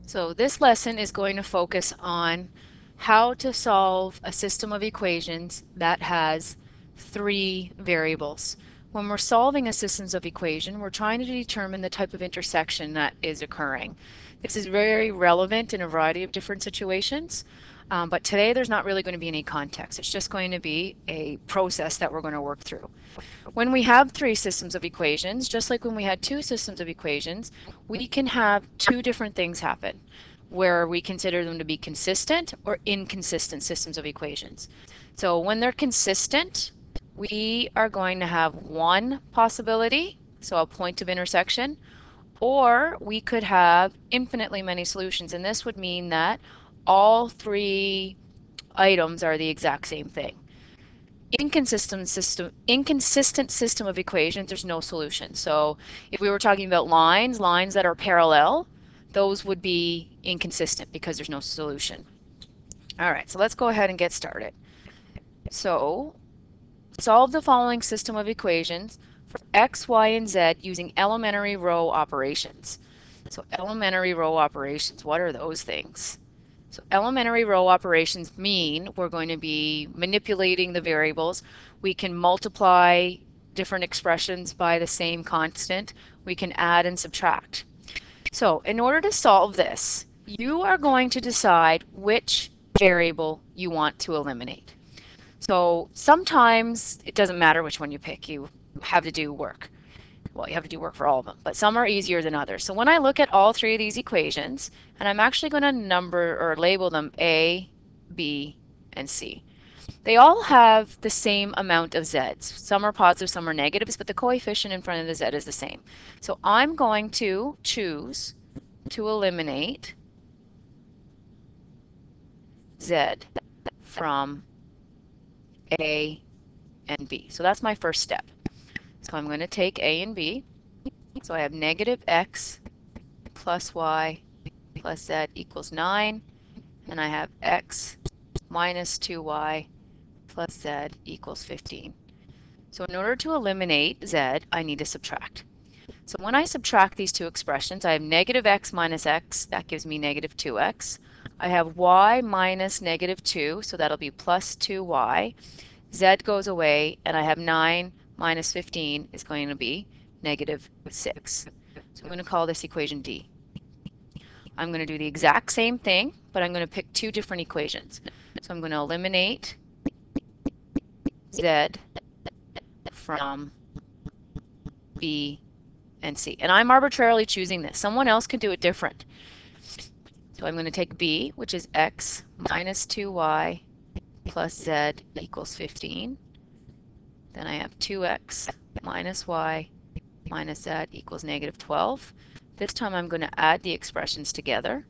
So this lesson is going to focus on how to solve a system of equations that has three variables. When we're solving a system of equation, we're trying to determine the type of intersection that is occurring. This is very relevant in a variety of different situations, but today there's not really going to be any context. It's just going to be a process that we're going to work through. When we have three systems of equations, just like when we had two systems of equations, we can have two different things happen where we consider them to be consistent or inconsistent systems of equations. So when they're consistent, we are going to have one possibility, so a point of intersection, or we could have infinitely many solutions, and this would mean that all three items are the exact same thing. Inconsistent system of equations, there's no solution. So if we were talking about lines that are parallel, those would be inconsistent because there's no solution. All right, so let's go ahead and get started. So solve the following system of equations for x, y, and z using elementary row operations. So elementary row operations, what are those things? So elementary row operations mean we're going to be manipulating the variables. We can multiply different expressions by the same constant. We can add and subtract. So in order to solve this, you are going to decide which variable you want to eliminate. So sometimes it doesn't matter which one you pick. You have to do work. Well, you have to do work for all of them, but some are easier than others. So when I look at all three of these equations, and I'm actually going to number or label them A, B, and C. They all have the same amount of z's. Some are positive, some are negatives, but the coefficient in front of the z is the same. So I'm going to choose to eliminate z from A and B. So that's my first step. So I'm going to take A and B. So I have negative x plus y plus z equals 9, and I have x minus 2y plus z equals 15. So in order to eliminate z, I need to subtract. So when I subtract these two expressions, I have negative x minus x, that gives me negative 2x. I have y minus negative 2, so that'll be plus 2y. Z goes away, and I have 9 minus 15 is going to be negative 6. So I'm going to call this equation D. I'm going to do the exact same thing, but I'm going to pick two different equations. So I'm going to eliminate Z from B and C. And I'm arbitrarily choosing this. Someone else could do it different. So I'm going to take B, which is x minus 2y plus z equals 15. Then I have 2x minus y minus z equals negative 12. This time I'm going to add the expressions together.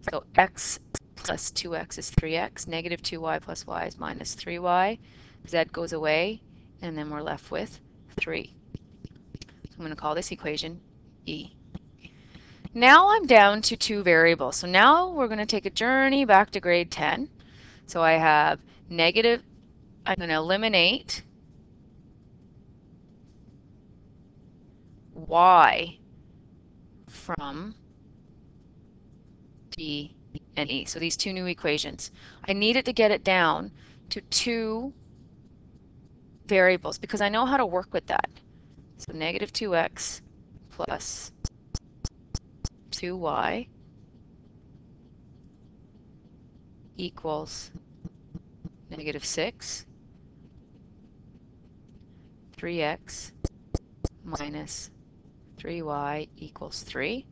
So x plus 2x is 3x, negative 2y plus y is minus 3y. Z goes away, and then we're left with 3. So I'm going to call this equation E. Now I'm down to two variables. So now we're going to take a journey back to grade 10. So I have negative, I'm going to eliminate y from D and E. So these two new equations. I needed to get it down to two variables because I know how to work with that. So negative 2x plus 2y equals negative 6, 3x minus 3y equals 3.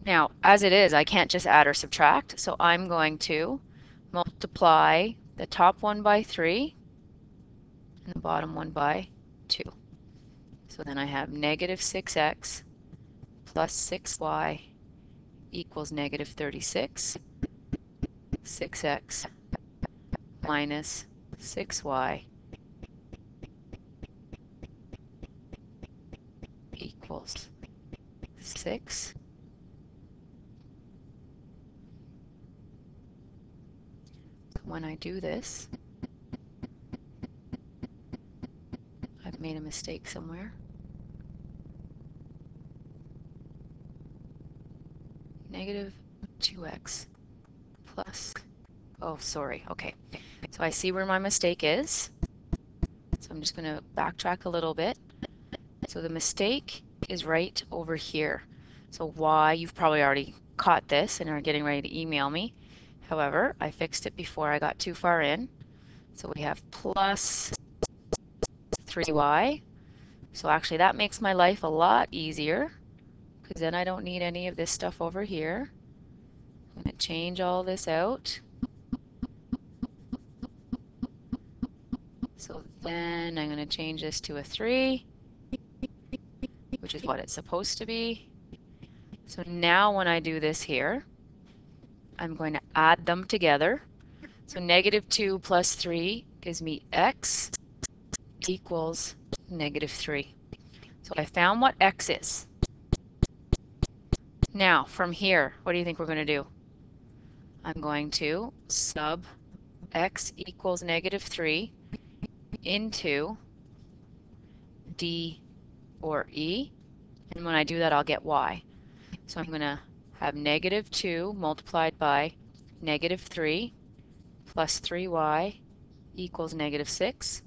Now, as it is, I can't just add or subtract, so I'm going to multiply the top one by 3 and the bottom one by 2. So then I have negative 6x plus 6y equals negative 36. 6x minus 6y equals 6. When I do this, I've made a mistake somewhere. negative 2x plus, oh, sorry, okay. So I see where my mistake is. So I'm just going to backtrack a little bit. So the mistake is right over here. So y, you've probably already caught this and are getting ready to email me. However, I fixed it before I got too far in. So we have plus 3y. So actually that makes my life a lot easier because then I don't need any of this stuff over here. I'm going to change all this out. So then I'm going to change this to a 3, which is what it's supposed to be. So now when I do this here, I'm going to add them together. So negative 2 plus 3 gives me x equals negative 3. So I found what x is. Now from here, what do you think we're going to do? I'm going to sub x equals negative 3 into d or e, and when I do that I'll get y. So I'm going to have negative 2 multiplied by negative 3 plus 3y equals negative 6.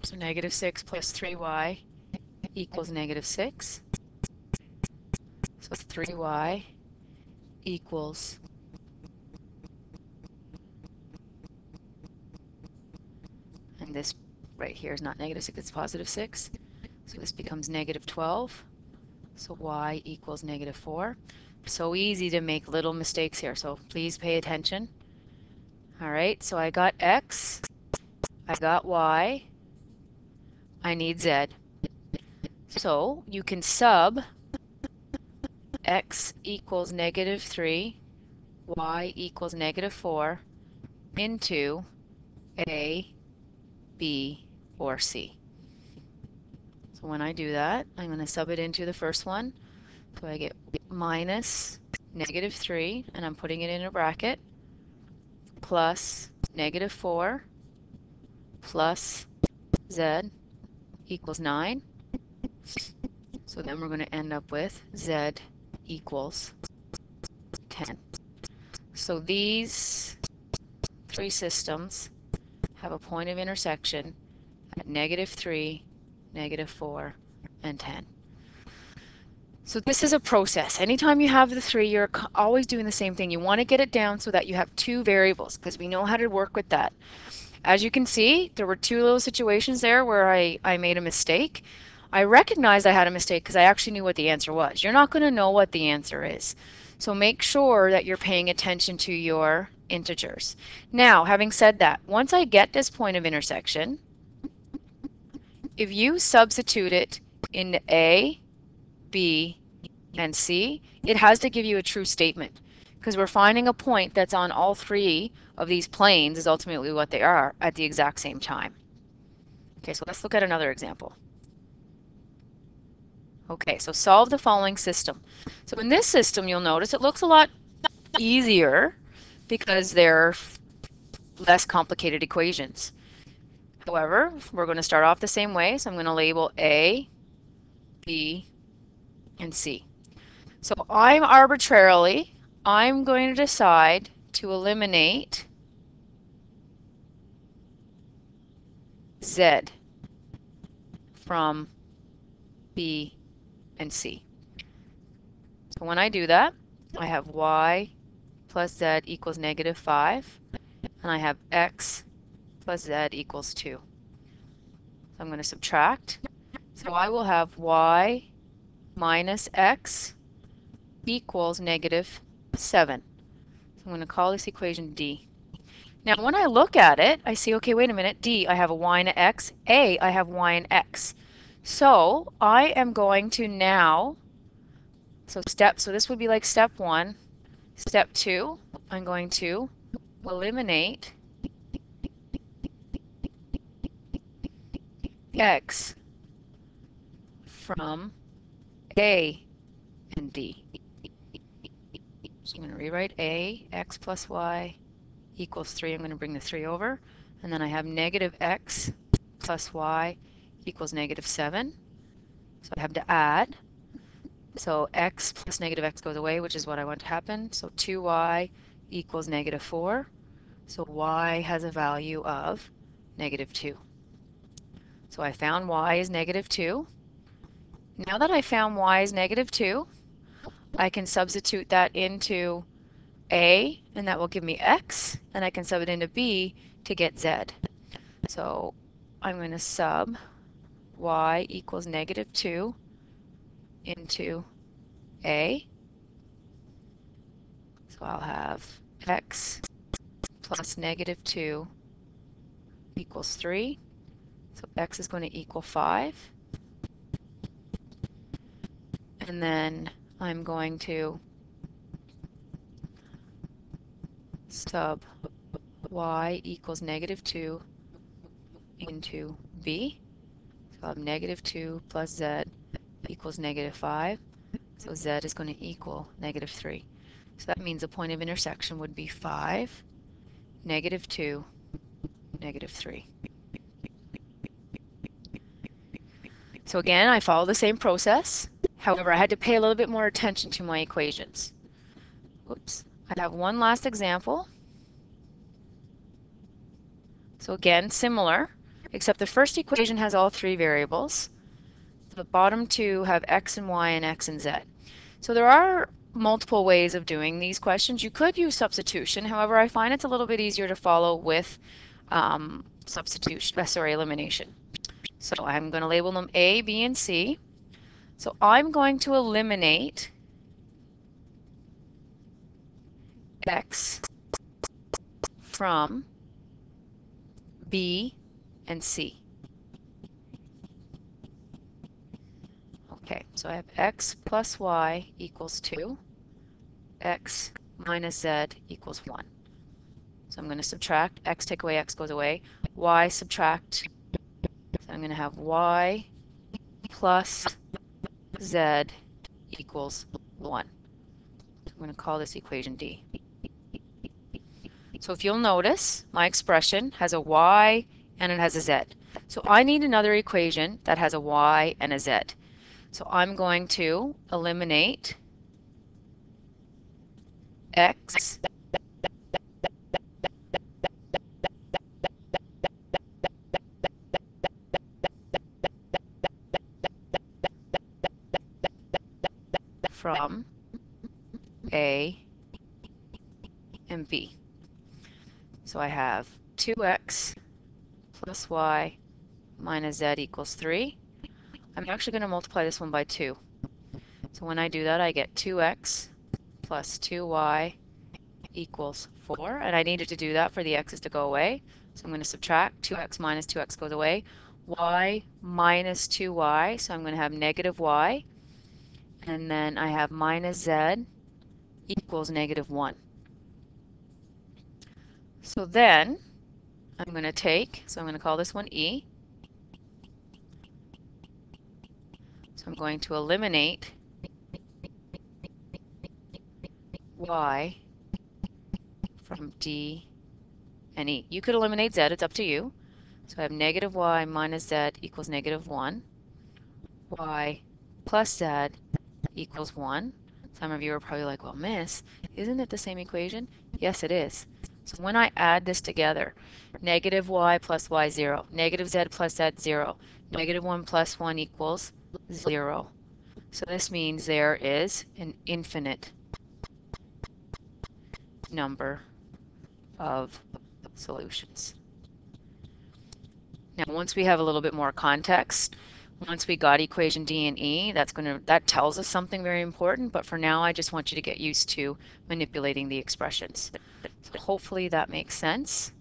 So negative 6 plus 3y equals negative 6. So 3y equals and this right here is not negative 6, it's positive 6. So this becomes negative 12. So y equals negative 4. So easy to make little mistakes here, so please pay attention. All right, so I got x, I got y, I need z. So you can sub x equals negative 3, y equals negative 4 into a, b, or c. So when I do that, I'm going to sub it into the first one. So I get minus negative 3, and I'm putting it in a bracket, plus negative 4 plus z equals 9. So then we're going to end up with z equals 10. So these three systems have a point of intersection at negative 3, negative 4, and 10. So this is a process. Anytime you have the three, you're always doing the same thing. You want to get it down so that you have two variables because we know how to work with that. As you can see, there were two little situations there where I made a mistake. I recognized I had a mistake because I actually knew what the answer was. You're not going to know what the answer is. So make sure that you're paying attention to your integers. Now, having said that, once I get this point of intersection, if you substitute it in A, B, and C, it has to give you a true statement because we're finding a point that's on all three of these planes is ultimately what they are at the exact same time. Okay, so let's look at another example. Okay, so solve the following system. So in this system, you'll notice it looks a lot easier because they're less complicated equations. However, we're going to start off the same way, so I'm going to label A, B, and C. So I'm going to decide to eliminate Z from B and C. So when I do that, I have Y plus Z equals negative 5, and I have X plus Z equals 2. So I'm going to subtract. So I will have Y minus X equals negative 7. So I'm going to call this equation D. Now when I look at it, I see, okay, wait a minute, D, I have a Y and an X, A, I have Y and X. So I am going to now, so this would be like step 1. Step 2, I'm going to eliminate X from A and D. So I'm going to rewrite A, X plus Y equals 3. I'm going to bring the 3 over. And then I have negative X plus Y equals negative 7. So I have to add. So x plus negative x goes away, which is what I want to happen. So 2y equals negative 4. So y has a value of negative 2. So I found y is negative 2. Now that I found y is negative 2, I can substitute that into a, and that will give me x, and I can sub it into b to get z. So I'm going to sub y equals negative 2 into a. So I'll have x plus negative 2 equals 3. So x is going to equal 5. And then I'm going to sub y equals negative 2 into b. So I'll have negative 2 plus z equals negative 5. So z is going to equal negative 3. So that means the point of intersection would be 5, negative 2, negative 3. So again, I follow the same process. However, I had to pay a little bit more attention to my equations. Oops. I have one last example. So again, similar, except the first equation has all three variables. The bottom two have x and y and x and z. So there are multiple ways of doing these questions. You could use substitution. However, I find it's a little bit easier to follow with elimination. So I'm going to label them A, B, and C. So I'm going to eliminate x from B and C. Okay, so I have x plus y equals 2, x minus z equals 1. So I'm going to subtract, x take away, x goes away, y subtract, so I'm going to have y plus z equals 1. So I'm going to call this equation D. So if you'll notice, my expression has a y and it has a z. So I need another equation that has a y and a z. So I'm going to eliminate x from A and B. So I have 2x plus y minus z equals 3. I'm actually going to multiply this one by 2. So when I do that, I get 2x plus 2y equals 4. And I needed to do that for the x's to go away. So I'm going to subtract 2x minus 2x goes away. Y minus 2y, so I'm going to have negative y. And then I have minus z equals negative 1. So then I'm going to so I'm going to call this one E. So I'm going to eliminate y from D and E. You could eliminate z, it's up to you. So I have negative y minus z equals negative 1. Y plus z equals 1. Some of you are probably like, well, miss, isn't it the same equation? Yes, it is. So when I add this together, negative y plus y 0, negative z plus z 0, negative 1 plus 1 equals 0. So this means there is an infinite number of solutions. Now, once we have a little bit more context, once we got equation D and E, that tells us something very important, but for now I just want you to get used to manipulating the expressions. So hopefully that makes sense.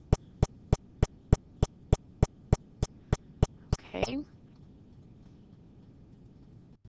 Okay.